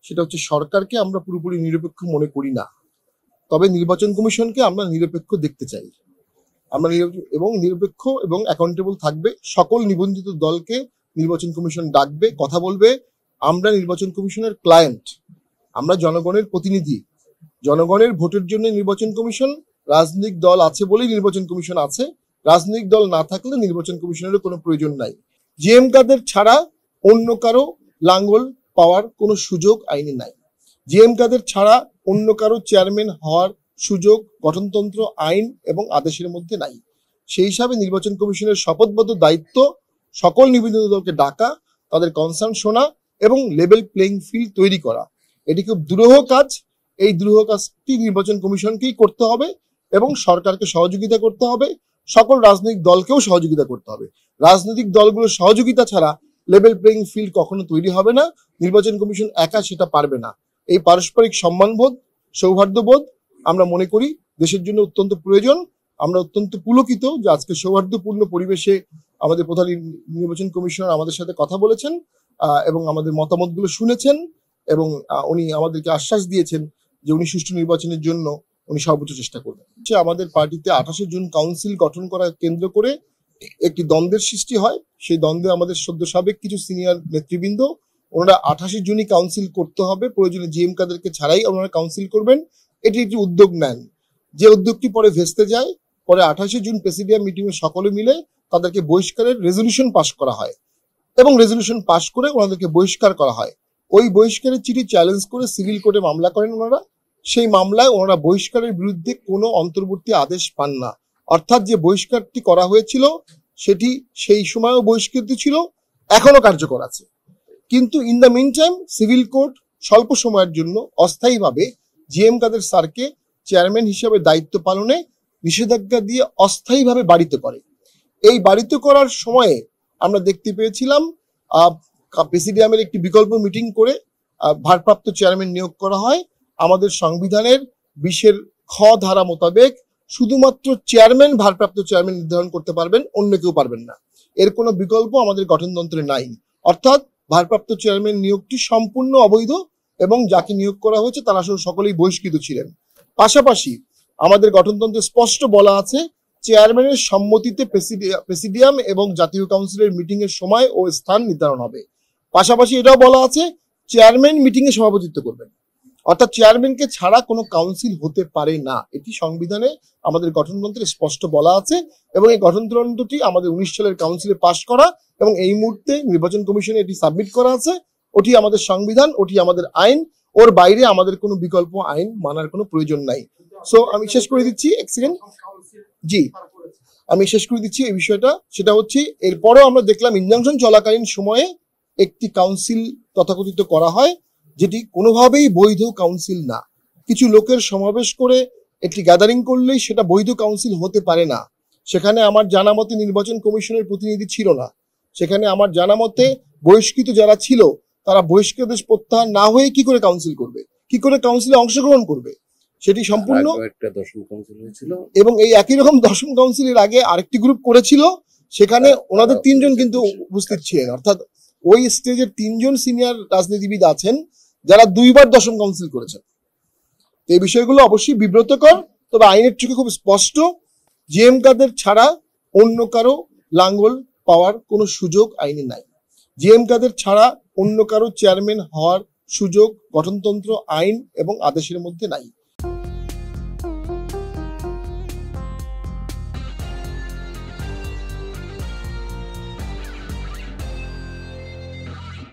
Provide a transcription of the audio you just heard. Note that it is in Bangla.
সেটা হচ্ছে সরকারকে আমরা পুরোপুরি নিরপেক্ষ মনে করি না, তবে নির্বাচন কমিশনকে আমরা নিরপেক্ষ দেখতে চাই। আমরা নিরপেক্ষ এবং অ্যাকাউন্টেবল থাকবে। সকল নিবন্ধিত দলকে নির্বাচন কমিশন ডাকবে, কথা বলবে। আমরা নির্বাচন কমিশনের ক্লায়েন্ট, আমরা জনগণের প্রতিনিধি। জনগণের ভোটের জন্য নির্বাচন কমিশন, রাজনৈতিক দল আছে বলেই নির্বাচন কমিশন আছে। রাজনৈতিক দল না থাকলে নির্বাচন কমিশনের কোনো প্রয়োজন নাই। জিএম কাদের ছাড়া অন্য কারো লাঙ্গল পাওয়ার কোনো সুযোগ আইনে নাই। জিএম কাদের ছাড়া অন্য কারো চেয়ারম্যান হওয়ার সুযোগ গঠনতন্ত্র, আইন এবং আদেশের মধ্যে নাই। সেই হিসাবে নির্বাচন কমিশনের শপথবদ্ধ দায়িত্ব সকল নিবন্ধিত দলকে ডাকা, তাদের কনসার্ন শোনা এবং লেভেল প্লেইং ফিল্ড তৈরি করা। এটি খুব দুরূহ কাজ। এই দুরূহ কাজটি নির্বাচন কমিশনকেই করতে হবে এবং সরকারকে সহযোগিতা করতে হবে, সকল রাজনৈতিক দলকেও সহযোগিতা করতে হবে। রাজনৈতিক দলগুলোর সহযোগিতা ছাড়া লেভেল প্লেইং ফিল্ড কখনো তৈরি হবে না। নির্বাচন কমিশন একা সেটা পারবে না। এই পারস্পরিক সম্মানবোধ, সৌহার্দ্যবোধ আমরা মনে করি দেশের জন্য অত্যন্ত প্রয়োজন। আমরা অত্যন্ত পুলকিত যে আজকে সৌহার্দ্যপূর্ণ পরিবেশে আমাদের প্রধান নির্বাচন কমিশনার আমাদের সাথে কথা বলেছেন এবং আমাদের মতামতগুলো শুনেছেন এবং উনি আমাদেরকে আশ্বাস দিয়েছেন যে উনি সুষ্ঠু নির্বাচনের জন্য উনি সর্বোচ্চ চেষ্টা করবেন। আমাদের পার্টিতে 28শে জুন কাউন্সিল গঠন করা কেন্দ্র করে একটি দ্বন্দ্বের সৃষ্টি হয়। সেই দ্বন্দ্বে আমাদের সদ্য সাবেক কিছু সিনিয়র নেতৃবৃন্দ ওনারা 28শে জুনই কাউন্সিল করতে হবে, প্রয়োজনে জিএম কাদেরকে ছাড়াই ওনারা কাউন্সিল করবেন, এটি একটি উদ্যোগ নেন। যে উদ্যোগটি পরে ভেস্তে যায়। পরে 28শে জুন প্রেসিডিয়াম মিটিং এ সকলে মিলে তাদেরকে বহিষ্কারের রেজলিউশন পাস করা হয় এবং রেজলিউশন পাস করে ওনাদেরকে বহিষ্কার করা হয়। ওই বহিষ্কারের চিঠি চ্যালেঞ্জ করে সিভিল কোর্টে মামলা করেন ওনারা। সেই মামলায় ওনারা বহিষ্কারের বিরুদ্ধে কোনো অন্তর্বর্তী আদেশ পান না। অর্থাৎ যে বহিষ্কারটি করা হয়েছিল সেটি সেই সময়ও বহিষ্কৃত ছিল, এখনো কার্যকর আছে। কিন্তু in the meantime civil court স্বল্প সময়ের জন্য অস্থায়ীভাবে জিএম কাদের স্যারকে চেয়ারম্যান হিসেবে দায়িত্ব পালনে নিষেধাজ্ঞা দিয়ে অস্থায়ীভাবে বাড়িতে করে। এই বাড়িতে করার সময়ে আমরা দেখতে পেয়েছিলাম প্রেসিডিয়ামের একটি বিকল্প মিটিং করে ভারপ্রাপ্ত চেয়ারম্যান নিয়োগ করা হয়। আমাদের সংবিধানের 20 খ ধারা মোতাবেক শুধুমাত্র চেয়ারম্যান ভারপ্রাপ্ত চেয়ারম্যান নির্ধারণ করতে পারবেন, অন্য কেউ পারবেন না। এর কোনো বিকল্প আমাদের গঠনতন্ত্রে নাই। অর্থাৎ ভারপ্রাপ্ত চেয়ারম্যান নিয়োগটি সম্পূর্ণ অবৈধ এবং যাকে নিয়োগ করা হয়েছে তারা সকলেই বহিষ্কৃত ছিলেন। পাশাপাশি আমাদের গঠনতন্ত্রে স্পষ্ট বলা আছে চেয়ারম্যানের সম্মতিতে প্রেসিডিয়াম এবং জাতীয় কাউন্সিলের মিটিং এর সময় ও স্থান নির্ধারণ হবে। পাশাপাশি এটাও বলা আছে চেয়ারম্যান মিটিং এ সভাপতিত্ব করবেন। অর্থাৎ চেয়ারম্যানকে ছাড়া কোনো কাউন্সিল হতে পারে না। এটি সংবিধানে আমাদের গঠনতন্ত্রে স্পষ্ট বলা আছে এবং এই গঠনতন্ত্রটি আমাদের 19 সালের কাউন্সিলে পাশ করা এবং এই মুহূর্তে নির্বাচন কমিশনে এটি সাবমিট করা আছে। ওটি আমাদের সংবিধান, ওটি আমাদের আইন, ওর বাইরে আমাদের কোনো বিকল্প আইন মানার কোনো প্রয়োজন নাই। সো আমি শেষ করে দিচ্ছি, এক সেকেন্ড, জি আমি শেষ করে দিচ্ছি এই বিষয়টা। সেটা হচ্ছে এরপরেও আমরা দেখলাম ইনজাংশন চলাকালীন সময়ে একটি কাউন্সিল তথাকথিত করা হয় যেটি কোনোভাবেই বৈধ কাউন্সিল না। কিছু লোকের সমাবেশ করে একটি গ্যাদারিং করলেই সেটা বৈধ কাউন্সিল হতে পারে না। সেখানে আমার জানা মতে নির্বাচন কমিশনের প্রতিনিধি ছিল না। সেখানে আমার জানা মতে বহিষ্কৃত যারা ছিল তারা বহিষ্কৃত প্রত্যাহার না হয়ে কি করে কাউন্সিল করবে, কি করে কাউন্সিলে অংশগ্রহণ করবে, সেটি সম্পূর্ণ একটা দশম কাউন্সিল হয়েছিল এবং এই একই রকম দশম কাউন্সিলের আগে আরেকটি গ্রুপ করেছিল। সেখানে ওনাদের 3 জন কিন্তু উপস্থিত ছিলেন। অর্থাৎ ওই স্টেজের 3 জন সিনিয়র রাজনীতিবিদ আছেন যারা 2 বার দশম কাউন্সিল করেছেন। এই বিষয়গুলো অবশ্যই বিব্রতকর, তবে আইনের চোখে খুব স্পষ্ট জিএম কাদের ছাড়া অন্য কারো লাঙ্গল পাওয়ার কোনো সুযোগ আইনে নাই। জিএম কাদের ছাড়া অন্য কারো চেয়ারম্যান হওয়ার সুযোগ গঠনতন্ত্র, আইন এবং আদেশের মধ্যে নাই।